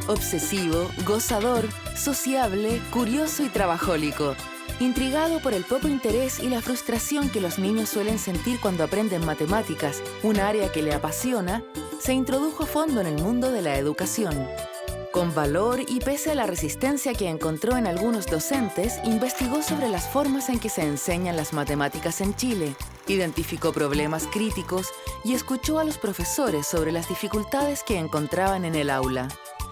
Obsesivo, gozador, sociable, curioso y trabajólico. Intrigado por el poco interés y la frustración que los niños suelen sentir cuando aprenden matemáticas, un área que le apasiona, se introdujo a fondo en el mundo de la educación. Con valor y pese a la resistencia que encontró en algunos docentes, investigó sobre las formas en que se enseñan las matemáticas en Chile, identificó problemas críticos y escuchó a los profesores sobre las dificultades que encontraban en el aula.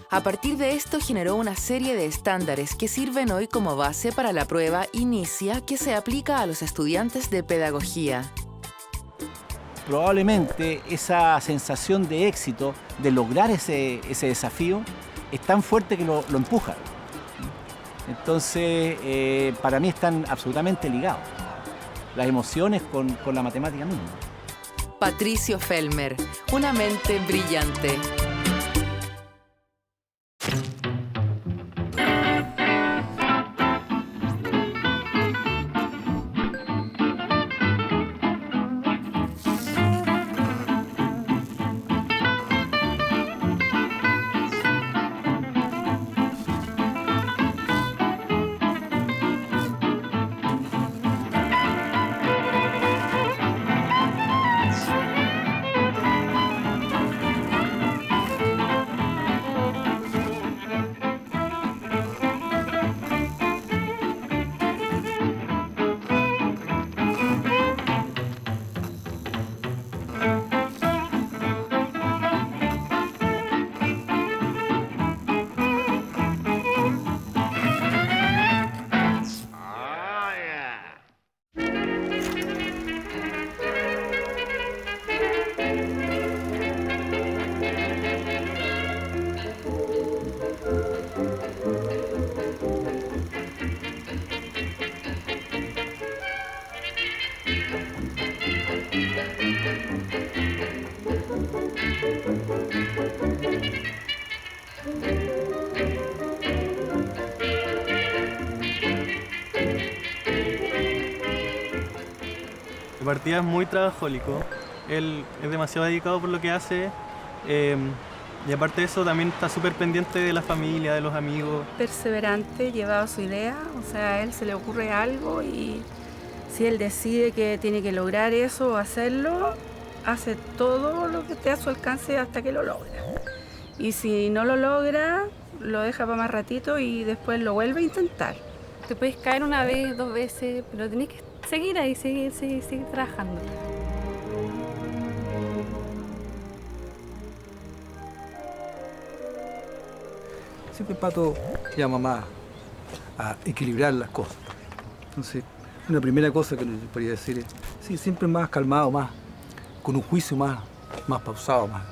A partir de esto generó una serie de estándares que sirven hoy como base para la prueba Inicia que se aplica a los estudiantes de pedagogía. Probablemente esa sensación de éxito, de lograr ese desafío, es tan fuerte que lo empuja. Entonces, para mí están absolutamente ligados las emociones con la matemática misma. Patricio Felmer, una mente brillante. De partida es muy trabajólico, él es demasiado dedicado por lo que hace y aparte de eso también está súper pendiente de la familia, de los amigos. Perseverante, llevado a su idea, o sea, a él se le ocurre algo y si él decide que tiene que lograr eso o hacerlo, hace todo lo que esté a su alcance hasta que lo logra. Y si no lo logra, lo deja para más ratito y después lo vuelve a intentar. Te puedes caer una vez, 2 veces, pero tenés que seguir ahí, seguir trabajando. Siempre Pato llama más a equilibrar las cosas. Entonces, una primera cosa que nos podría decir es, sí, siempre más calmado, más con un juicio más pausado, más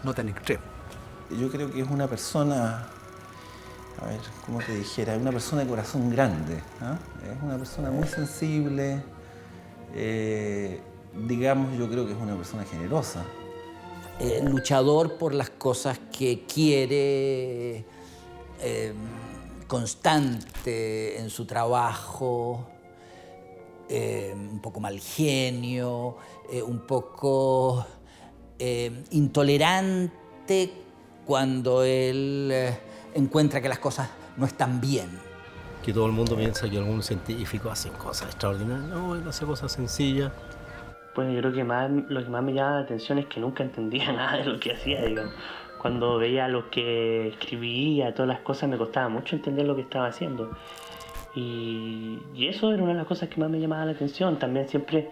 no tan extremo. Yo creo que es una persona, a ver, ¿cómo te dijera? Es una persona de corazón grande, ¿eh? Es una persona muy sensible, digamos, yo creo que es una persona generosa. Luchador por las cosas que quiere, constante en su trabajo, un poco mal genio, un poco intolerante cuando él encuentra que las cosas no están bien. Que todo el mundo piensa que algún científico hace cosas extraordinarias. No, él hace cosas sencillas. Pues yo creo que lo que más me llama la atención es que nunca entendía nada de lo que hacía, digamos. Cuando veía lo que escribía, todas las cosas, me costaba mucho entender lo que estaba haciendo. Y eso era una de las cosas que más me llamaba la atención. También siempre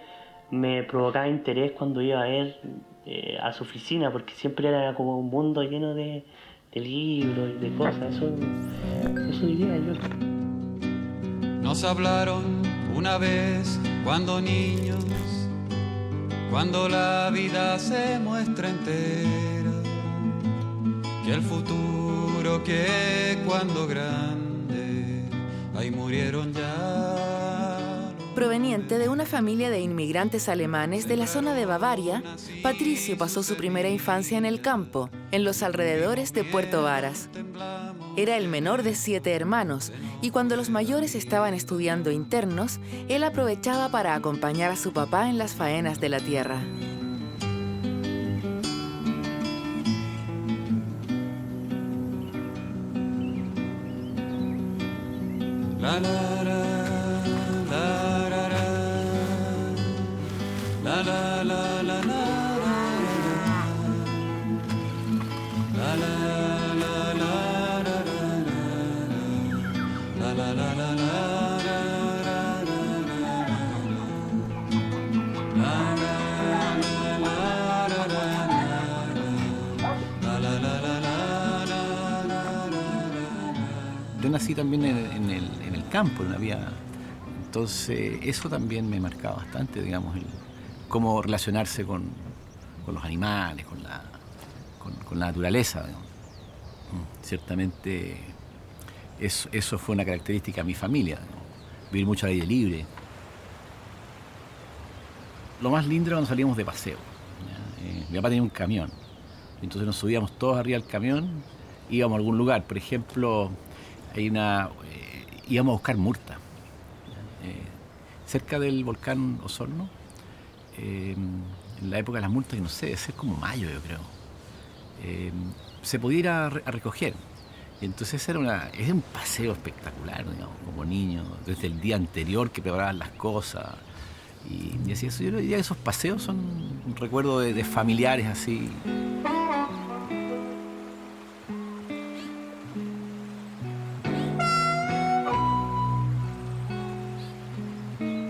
me provocaba interés cuando iba a ver a su oficina, porque siempre era como un mundo lleno de libros y de cosas. Eso diría yo. Nos hablaron una vez cuando niños, cuando la vida se muestra entera, que el futuro que cuando grande, ahí murieron ya. Proveniente de una familia de inmigrantes alemanes de la zona de Bavaria, Patricio pasó su primera infancia en el campo, en los alrededores de Puerto Varas. Era el menor de 7 hermanos y cuando los mayores estaban estudiando internos, él aprovechaba para acompañar a su papá en las faenas de la tierra. La la la la la la la la la la Yo nací también en el campo, en la vía. Entonces, eso también me marcaba bastante, digamos, cómo relacionarse con los animales, con la naturaleza, digamos. Ciertamente, eso fue una característica de mi familia, digamos. Vivir mucho al aire libre. Lo más lindo era cuando salíamos de paseo. Mi papá tenía un camión, entonces nos subíamos todos arriba del camión, íbamos a algún lugar. Por ejemplo, íbamos a buscar murta. Cerca del volcán Osorno, en la época de las murtas, que no sé, debe ser como mayo, yo creo, se podía ir a recoger. Y entonces era un paseo espectacular, digamos, como niño, desde el día anterior que preparaban las cosas. Y así, eso, yo diría que esos paseos son un recuerdo de familiares así.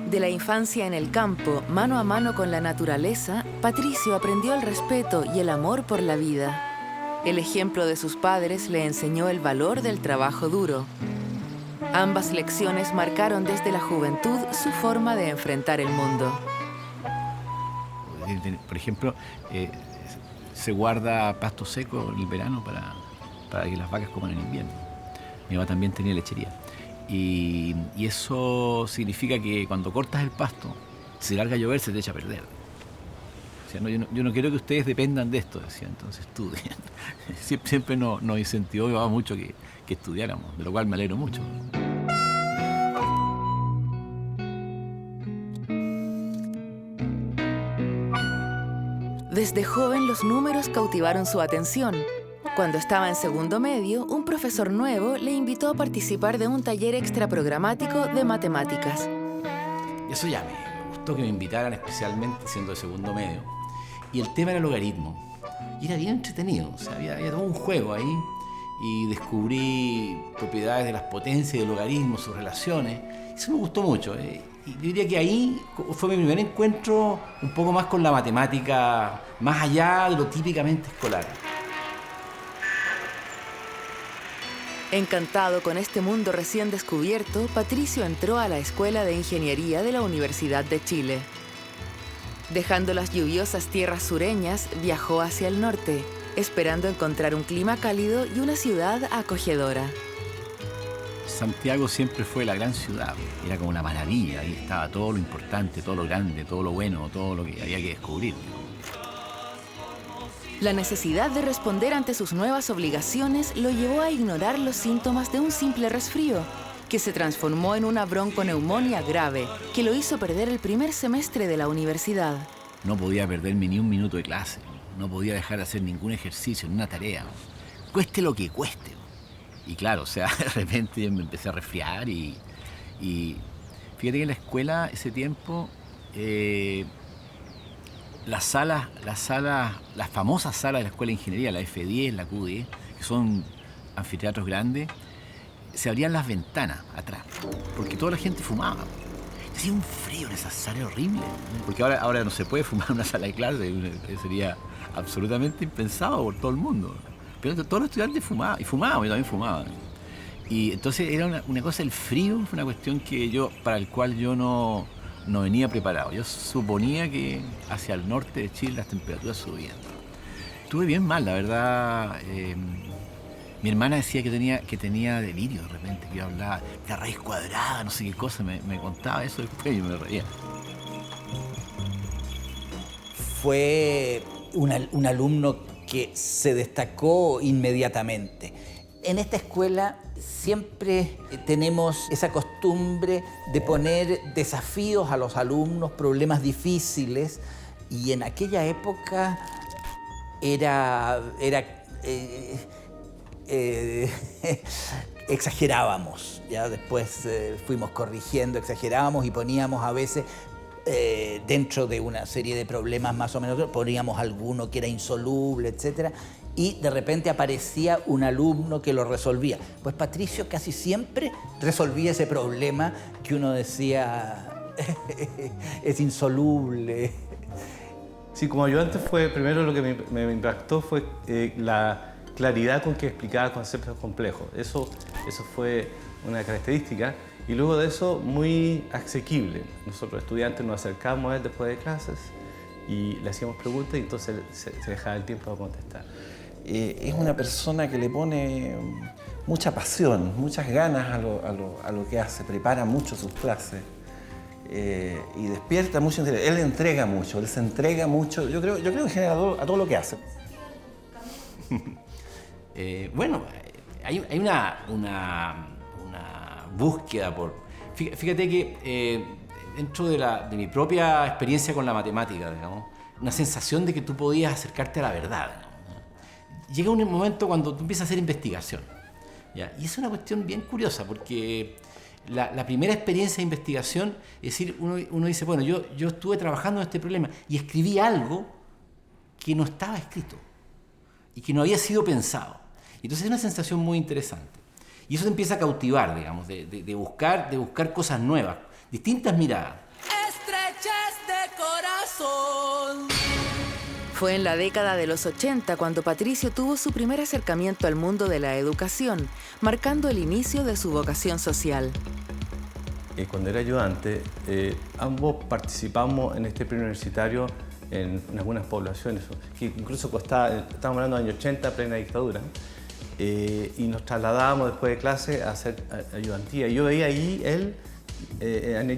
De la infancia en el campo, mano a mano con la naturaleza, Patricio aprendió el respeto y el amor por la vida. El ejemplo de sus padres le enseñó el valor del trabajo duro. Ambas lecciones marcaron desde la juventud su forma de enfrentar el mundo. Por ejemplo, se guarda pasto seco en el verano para que las vacas coman en invierno. Mi mamá también tenía lechería. Y eso significa que cuando cortas el pasto, si larga a llover, se te echa a perder. O sea, yo no quiero que ustedes dependan de esto, decía, entonces estudien. Siempre nos incentivó mucho que estudiáramos, de lo cual me alegro mucho. Desde joven los números cautivaron su atención. Cuando estaba en segundo medio, un profesor nuevo le invitó a participar de un taller extraprogramático de matemáticas. Eso ya me gustó que me invitaran, especialmente siendo de segundo medio. Y el tema era el logaritmo. Y era bien entretenido, o sea, había todo un juego ahí. Y descubrí propiedades de las potencias y del logaritmo, sus relaciones. Eso me gustó mucho. Y yo diría que ahí fue mi primer encuentro un poco más con la matemática, más allá de lo típicamente escolar. Encantado con este mundo recién descubierto, Patricio entró a la Escuela de Ingeniería de la Universidad de Chile. Dejando las lluviosas tierras sureñas, viajó hacia el norte, esperando encontrar un clima cálido y una ciudad acogedora. Santiago siempre fue la gran ciudad, era como una maravilla, ahí estaba todo lo importante, todo lo grande, todo lo bueno, todo lo que había que descubrir. La necesidad de responder ante sus nuevas obligaciones lo llevó a ignorar los síntomas de un simple resfrío, que se transformó en una bronconeumonía grave, que lo hizo perder el primer semestre de la universidad. No podía perderme ni un minuto de clase, no podía dejar de hacer ningún ejercicio, ni una tarea, cueste lo que cueste. Y claro, o sea, de repente me empecé a resfriar y fíjate que en la escuela ese tiempo las famosas salas de la Escuela de Ingeniería, la F10, la Q10, que son anfiteatros grandes, se abrían las ventanas atrás, porque toda la gente fumaba. Hacía un frío en esas salas horrible, porque ahora no se puede fumar en una sala de clase, sería absolutamente impensado por todo el mundo. Pero todos los estudiantes fumaban, y fumábamos, yo también fumaba. Y entonces era una cosa, el frío fue una cuestión para el cual yo no venía preparado. Yo suponía que hacia el norte de Chile las temperaturas subían. Estuve bien mal, la verdad. Mi hermana decía que tenía delirio de repente, que yo hablaba de raíz cuadrada, no sé qué cosa, me contaba eso después y yo me reía. Fue un alumno que se destacó inmediatamente. En esta escuela siempre tenemos esa costumbre de poner desafíos a los alumnos, problemas difíciles, y en aquella época exagerábamos, ya después fuimos corrigiendo, exagerábamos y poníamos a veces dentro de una serie de problemas más o menos, poníamos alguno que era insoluble, etcétera, y de repente aparecía un alumno que lo resolvía. Pues Patricio casi siempre resolvía ese problema que uno decía es insoluble. Sí, como ayudante fue, primero lo que me impactó fue la claridad con que explicaba conceptos complejos. Eso fue una característica. Y luego de eso, muy asequible. Nosotros estudiantes nos acercábamos a él después de clases y le hacíamos preguntas y entonces se dejaba el tiempo para contestar. Es una persona que le pone mucha pasión, muchas ganas a lo que hace, prepara mucho sus clases y despierta mucho interés. Él entrega mucho, él se entrega mucho, yo creo en general a todo lo que hace. Bueno, hay una búsqueda por... Fíjate que dentro de mi propia experiencia con la matemática, digamos, una sensación de que tú podías acercarte a la verdad, ¿no? Llega un momento cuando tú empiezas a hacer investigación, ¿ya? Y es una cuestión bien curiosa porque la primera experiencia de investigación, es decir, uno dice, bueno, yo estuve trabajando en este problema y escribí algo que no estaba escrito y que no había sido pensado. Entonces es una sensación muy interesante. Y eso te empieza a cautivar, digamos, de buscar cosas nuevas, distintas miradas. Estrechez de corazón. Fue en la década de los 80 cuando Patricio tuvo su primer acercamiento al mundo de la educación, marcando el inicio de su vocación social. Cuando era ayudante, ambos participamos en este preuniversitario en algunas poblaciones, que incluso estamos hablando de los años 80, plena dictadura. Y nos trasladábamos después de clase a hacer ayudantía. Yo veía ahí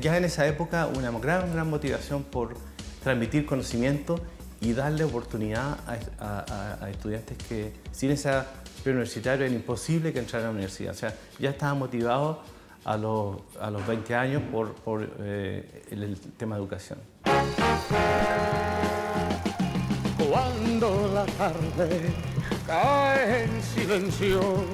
ya en esa época una gran motivación por transmitir conocimiento y darle oportunidad a estudiantes que sin ese preuniversitario era imposible que entraran a la universidad. O sea, ya estaba motivado a los 20 años por el tema de educación. Cuando la tarde cae en silencio,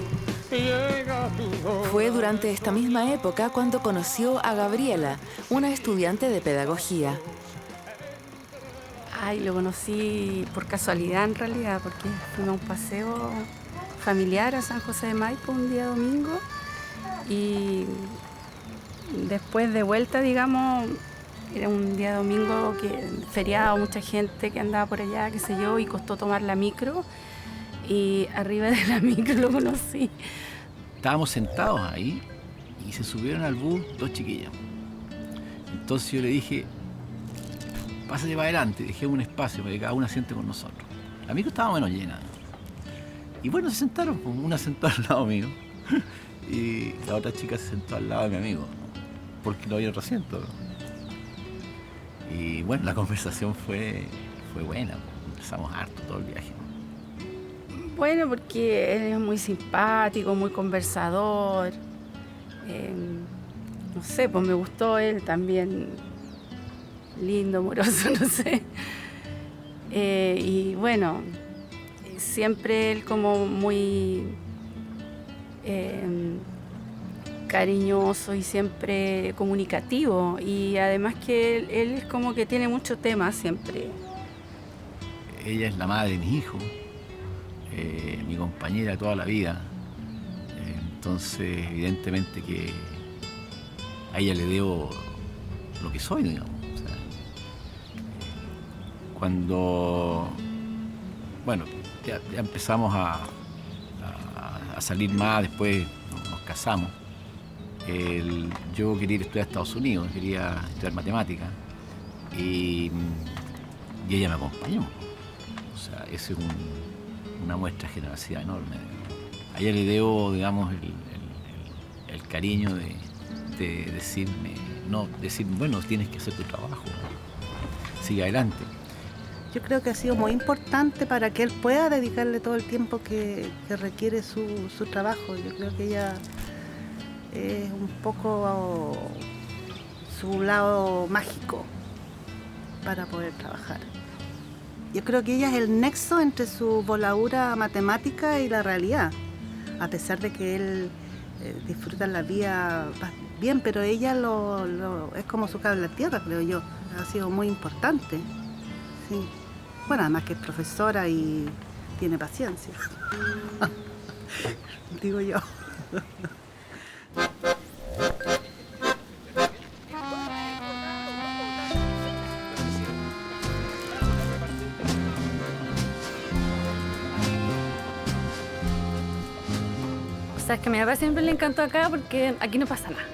llega tu voz. Fue durante esta misma época cuando conoció a Gabriela, una estudiante de pedagogía. Ay, lo conocí por casualidad en realidad, porque fuimos a un paseo familiar a San José de Maipo un día domingo y después de vuelta, digamos, era un día domingo feriado, mucha gente que andaba por allá, qué sé yo, y costó tomar la micro. Y arriba de la micro lo conocí. Estábamos sentados ahí y se subieron al bus dos chiquillas. Entonces yo le dije, pásate para adelante, dejé un espacio para que cada una siente con nosotros. La micro estaba menos llena. Y bueno, se sentaron, una sentó al lado mío y la otra chica se sentó al lado de mi amigo, porque no había otro asiento. Y bueno, la conversación fue buena, conversamos harto todo el viaje. Bueno, porque él es muy simpático, muy conversador. No sé, pues me gustó él también. Lindo, amoroso, no sé. Y bueno, siempre él como muy cariñoso y siempre comunicativo. Y además que él es como que tiene muchos temas siempre. Ella es la madre de mis hijos. Mi compañera toda la vida, entonces evidentemente que a ella le debo lo que soy, digamos. O sea, cuando, bueno, ya empezamos a salir más, después nos casamos, yo quería ir a estudiar a Estados Unidos, quería estudiar matemáticas y ella me acompañó. O sea, ese es una muestra de generosidad enorme. A ella le debo, digamos, el cariño de decirme, bueno, tienes que hacer tu trabajo, sigue adelante. Yo creo que ha sido muy importante para que él pueda dedicarle todo el tiempo que requiere su trabajo. Yo creo que ella es un poco su lado mágico para poder trabajar. Yo creo que ella es el nexo entre su voladura matemática y la realidad. A pesar de que él disfrutan la vida bien, pero ella es como su cable a la tierra, creo yo. Ha sido muy importante. Sí. Bueno, además que es profesora y tiene paciencia. Digo yo. O sea, es que a mi papá siempre le encantó acá porque aquí no pasa nada.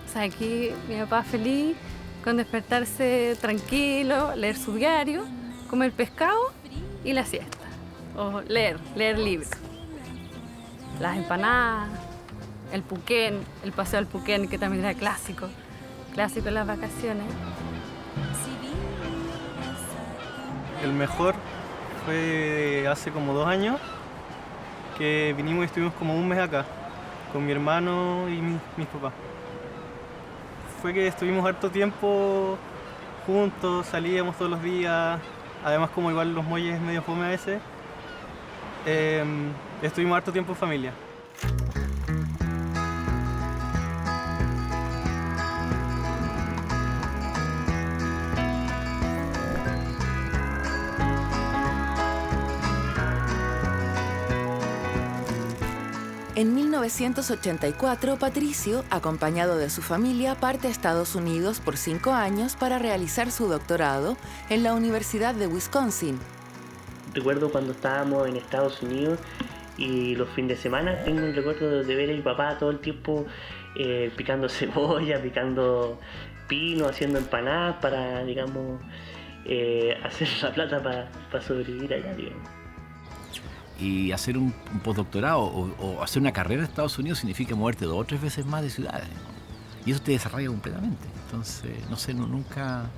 O sea, aquí mi papá feliz con despertarse tranquilo, leer su diario, comer pescado y la siesta. O leer libros. Las empanadas, el Puquén, el paseo al Puquén, que también era clásico en las vacaciones. El mejor fue hace como 2 años, que vinimos y estuvimos como un mes acá, con mi hermano y mis papás. Fue que estuvimos harto tiempo juntos, salíamos todos los días, además como igual los muelles medio fome a veces, estuvimos harto tiempo en familia. En 1984, Patricio, acompañado de su familia, parte a Estados Unidos por 5 años para realizar su doctorado en la Universidad de Wisconsin. Recuerdo cuando estábamos en Estados Unidos y los fines de semana, tengo un recuerdo de ver a mi papá todo el tiempo picando cebolla, picando pino, haciendo empanadas para, digamos, hacer la plata para sobrevivir allá, digamos. Y hacer un postdoctorado o hacer una carrera en Estados Unidos significa moverte 2 o 3 veces más de ciudades, ¿no? Y eso te desarrolla completamente. Entonces, no sé, nunca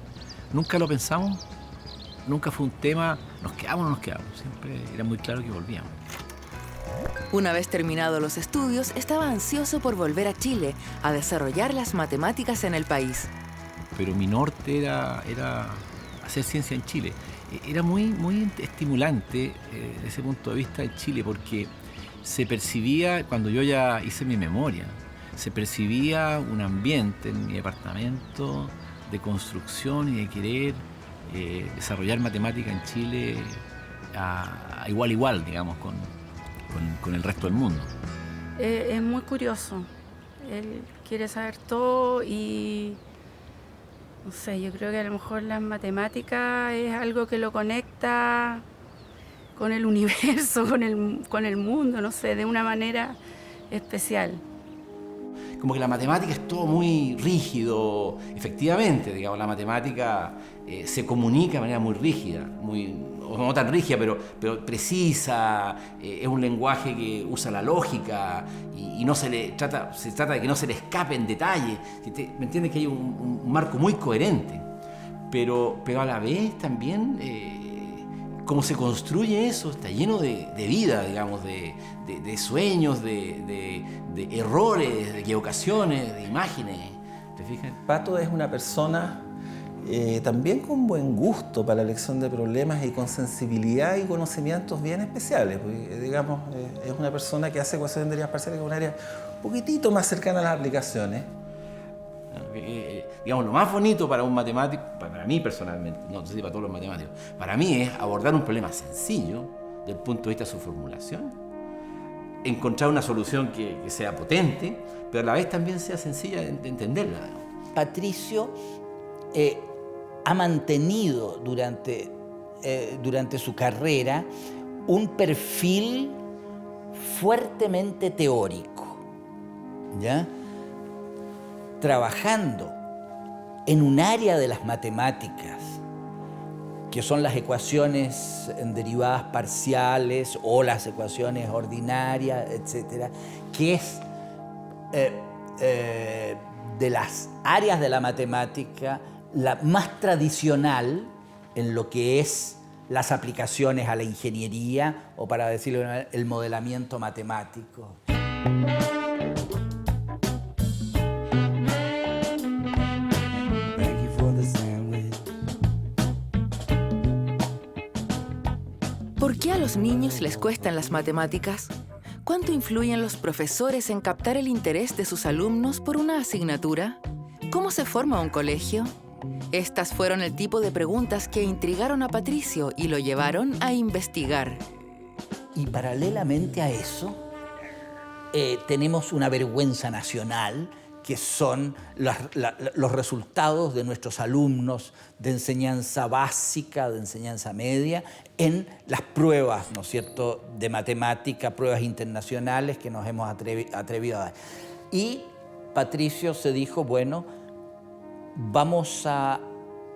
lo pensamos, nunca fue un tema, nos quedamos o no nos quedamos. Siempre era muy claro que volvíamos. Una vez terminados los estudios, estaba ansioso por volver a Chile a desarrollar las matemáticas en el país. Pero mi norte era hacer ciencia en Chile. Era muy estimulante desde ese punto de vista en Chile, porque se percibía, cuando yo ya hice mi memoria, se percibía un ambiente en mi departamento de construcción y de querer desarrollar matemática en Chile a igual, digamos, con el resto del mundo. Es muy curioso. Él quiere saber todo y no sé, yo creo que a lo mejor las matemáticas es algo que lo conecta con el universo, con el mundo, no sé, de una manera especial. Como que la matemática es todo muy rígido, efectivamente, digamos, la matemática se comunica de manera muy rígida, o no tan rígida, pero precisa, es un lenguaje que usa la lógica y no se trata de que no se le escape en detalle. ¿Me entiendes? Que hay un marco muy coherente, pero a la vez también cómo se construye eso está lleno de vida, digamos, de sueños, de errores, de equivocaciones, de imágenes. ¿Te fijas? Pato es una persona también con buen gusto para la elección de problemas y con sensibilidad y conocimientos bien especiales. Porque, digamos, es una persona que hace ecuaciones de derivadas parciales, que es un área un poquitito más cercana a las aplicaciones. Digamos, lo más bonito para un matemático, para mí personalmente, no sé si para todos los matemáticos, para mí es abordar un problema sencillo desde el punto de vista de su formulación, encontrar una solución que sea potente, pero a la vez también sea sencilla de entenderla. Patricio ha mantenido durante su carrera un perfil fuertemente teórico, ¿ya? Trabajando en un área de las matemáticas, que son las ecuaciones en derivadas parciales o las ecuaciones ordinarias, etcétera, que es de las áreas de la matemática la más tradicional en lo que es las aplicaciones a la ingeniería o, para decirlo de una manera, el modelamiento matemático. ¿Por qué a los niños les cuestan las matemáticas? ¿Cuánto influyen los profesores en captar el interés de sus alumnos por una asignatura? ¿Cómo se forma un colegio? Estas fueron el tipo de preguntas que intrigaron a Patricio y lo llevaron a investigar. Y paralelamente a eso, tenemos una vergüenza nacional, que son los resultados de nuestros alumnos de enseñanza básica, de enseñanza media, en las pruebas, ¿no es cierto?, de matemática, pruebas internacionales que nos hemos atrevido a dar. Y Patricio se dijo, bueno, vamos a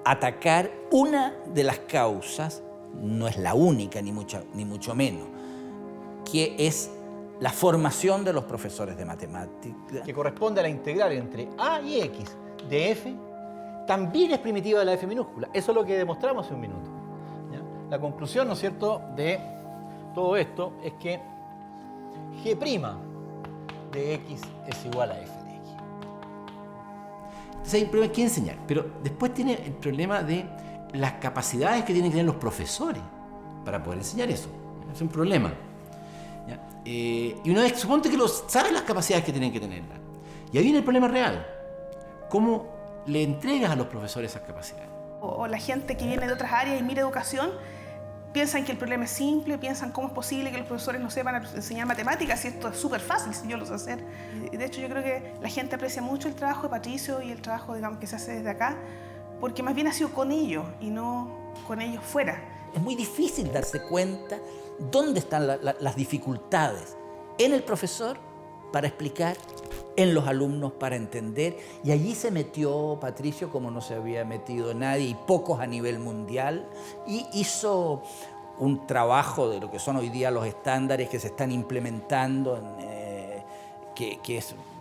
atacar una de las causas, no es la única ni mucho menos, que es la formación de los profesores de matemáticas. Que corresponde a la integral entre A y X de F, también es primitiva de la F minúscula. Eso es lo que demostramos hace un minuto. ¿Ya? La conclusión, ¿no es cierto?, de todo esto es que G' de X es igual a F de X. Entonces hay un problema que enseñar, pero después tiene el problema de las capacidades que tienen que tener los profesores para poder enseñar eso. Es un problema. Y una vez, suponte que saben las capacidades que tienen que tenerlas. Y ahí viene el problema real. ¿Cómo le entregas a los profesores esas capacidades? O la gente que viene de otras áreas y mira educación, piensan que el problema es simple, piensan cómo es posible que los profesores no sepan enseñar matemáticas, y esto es súper fácil si yo lo sé hacer. De hecho, yo creo que la gente aprecia mucho el trabajo de Patricio y el trabajo, digamos, que se hace desde acá, porque más bien ha sido con ellos y no con ellos fuera. Es muy difícil darse cuenta dónde están las dificultades en el profesor para explicar, en los alumnos para entender, y allí se metió Patricio como no se había metido nadie y pocos a nivel mundial, y hizo un trabajo de lo que son hoy día los estándares que se están implementando,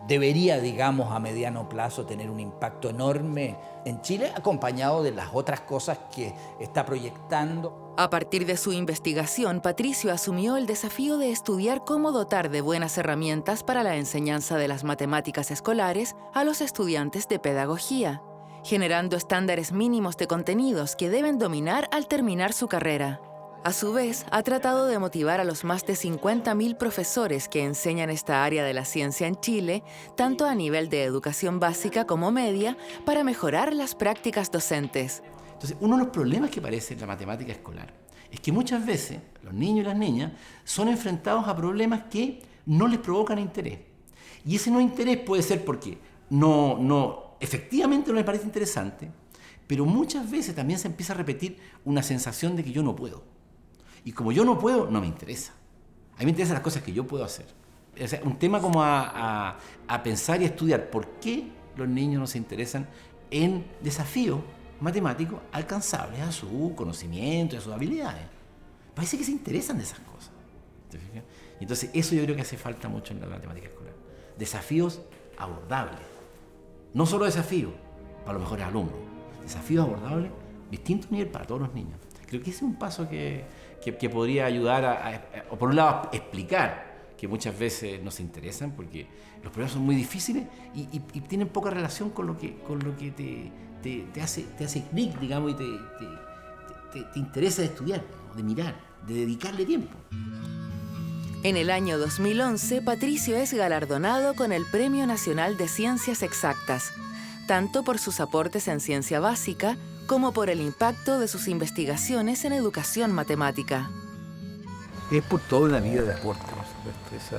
debería, digamos, a mediano plazo tener un impacto enorme en Chile, acompañado de las otras cosas que está proyectando. A partir de su investigación, Patricio asumió el desafío de estudiar cómo dotar de buenas herramientas para la enseñanza de las matemáticas escolares a los estudiantes de pedagogía, generando estándares mínimos de contenidos que deben dominar al terminar su carrera. A su vez, ha tratado de motivar a los más de 50.000 profesores que enseñan esta área de la ciencia en Chile, tanto a nivel de educación básica como media, para mejorar las prácticas docentes. Entonces, uno de los problemas que aparece en la matemática escolar es que muchas veces los niños y las niñas son enfrentados a problemas que no les provocan interés. Y ese no interés puede ser porque efectivamente no les parece interesante, pero muchas veces también se empieza a repetir una sensación de que yo no puedo. Y como yo no puedo, no me interesa. A mí me interesan las cosas que yo puedo hacer. O sea, un tema como a pensar y a estudiar por qué los niños no se interesan en desafíos matemáticos alcanzables a su conocimiento, a sus habilidades. Parece que se interesan de esas cosas. ¿Te fijas? Entonces, eso yo creo que hace falta mucho en la matemática escolar. Desafíos abordables. No solo desafíos para los mejores alumnos. Desafíos abordables, distinto nivel para todos los niños. Creo que ese es un paso que podría ayudar o por un lado, explicar que muchas veces no se interesan porque los problemas son muy difíciles y tienen poca relación con lo que te hace clic, digamos, y te interesa de estudiar, de mirar, de dedicarle tiempo. En el año 2011, Patricio es galardonado con el Premio Nacional de Ciencias Exactas, tanto por sus aportes en ciencia básica como por el impacto de sus investigaciones en educación matemática. Es por toda una vida de aporte, por supuesto.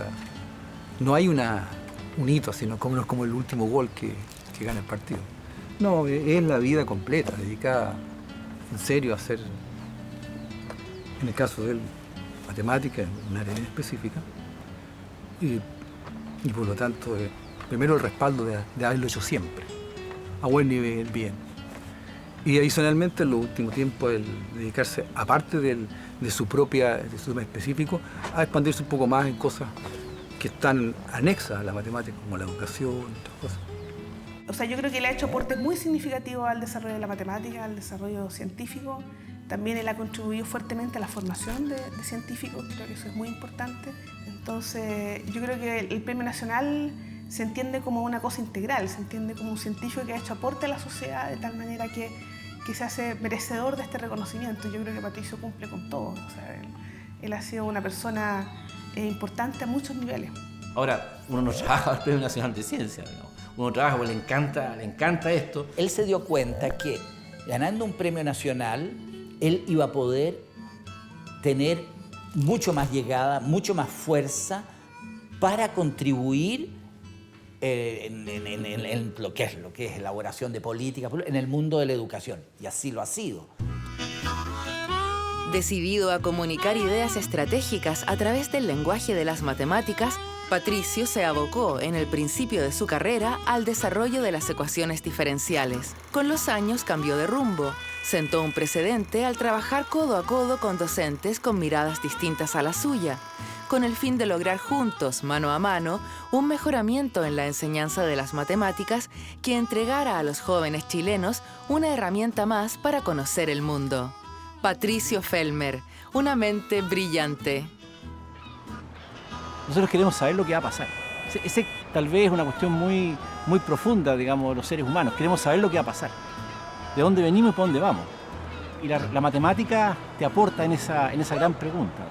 No hay un hito, sino como el último gol que gana el partido. No, es la vida completa, dedicada en serio a hacer, en el caso de él, matemática, en un área específica. Y por lo tanto, primero el respaldo de haberlo hecho siempre, a buen nivel, bien. Y adicionalmente, en los últimos tiempos, el dedicarse, aparte de su tema específico, a expandirse un poco más en cosas que están anexas a la matemática, como la educación y otras cosas. O sea, yo creo que él ha hecho aportes muy significativos al desarrollo de la matemática, al desarrollo científico. También él ha contribuido fuertemente a la formación de científicos, creo que eso es muy importante. Entonces, yo creo que el Premio Nacional se entiende como una cosa integral, se entiende como un científico que ha hecho aporte a la sociedad de tal manera que se hace merecedor de este reconocimiento. Yo creo que Patricio cumple con todo. O sea, él ha sido una persona importante a muchos niveles. Ahora, uno no trabaja al Premio Nacional de Ciencia, ¿no? Uno trabaja porque le encanta esto. Él se dio cuenta que ganando un premio nacional, él iba a poder tener mucho más llegada, mucho más fuerza para contribuir en lo que es elaboración de políticas, en el mundo de la educación. Y así lo ha sido. Decidido a comunicar ideas estratégicas a través del lenguaje de las matemáticas, Patricio se abocó en el principio de su carrera al desarrollo de las ecuaciones diferenciales. Con los años cambió de rumbo. Sentó un precedente al trabajar codo a codo con docentes con miradas distintas a la suya, con el fin de lograr juntos, mano a mano, un mejoramiento en la enseñanza de las matemáticas que entregara a los jóvenes chilenos una herramienta más para conocer el mundo. Patricio Fellmer, una mente brillante. Nosotros queremos saber lo que va a pasar. Ese tal vez es una cuestión muy profunda, digamos, de los seres humanos. Queremos saber lo que va a pasar, de dónde venimos y para dónde vamos. Y la matemática te aporta en esa gran pregunta.